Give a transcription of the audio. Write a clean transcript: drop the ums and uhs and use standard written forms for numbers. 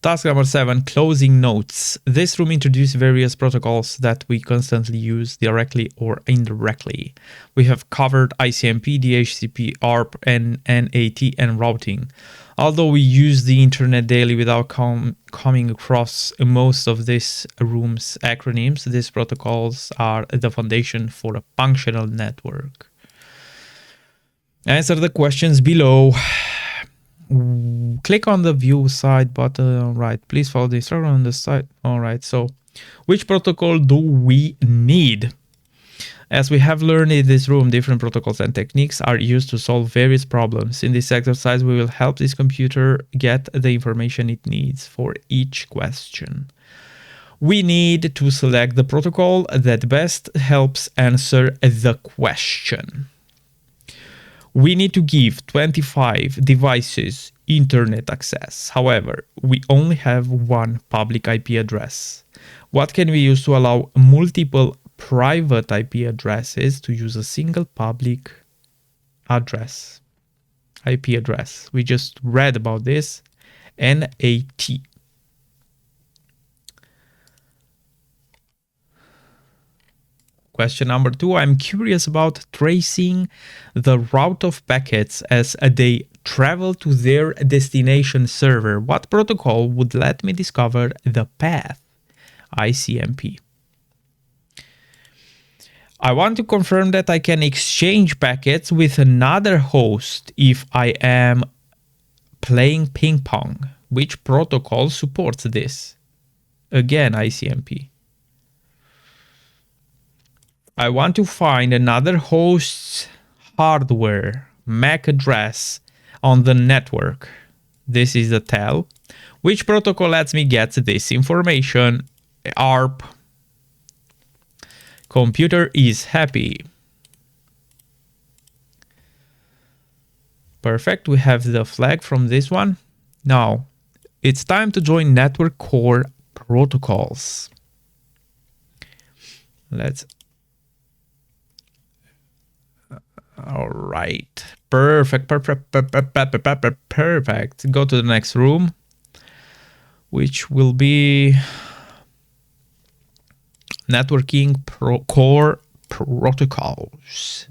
Task number 7, closing notes. This room introduced various protocols that we constantly use directly or indirectly. We have covered ICMP, DHCP, ARP, and NAT, and routing. Although we use the internet daily without coming across most of this room's acronyms, these protocols are the foundation for a functional network. Answer the questions below. Click on the view side button on right. Please follow the instruction on the side. All right. So which protocol do we need? As we have learned in this room, different protocols and techniques are used to solve various problems. In this exercise, we will help this computer get the information it needs for each question. We need to select the protocol that best helps answer the question. We need to give 25 devices internet access. However, we only have one public IP address. What can we use to allow multiple private IP addresses to use a single public address? IP address. We just read about this. NAT. Question number 2, I'm curious about tracing the route of packets as they travel to their destination server. What protocol would let me discover the path? ICMP. I want to confirm that I can exchange packets with another host if I am playing ping pong. Which protocol supports this? Again, ICMP. I want to find another host's hardware MAC address on the network. This is the tell. Which protocol lets me get this information? ARP. Computer is happy. Perfect. We have the flag from this one. Now, it's time to join network core protocols. Let's all right. Perfect. Go to the next room, which will be networking core protocols.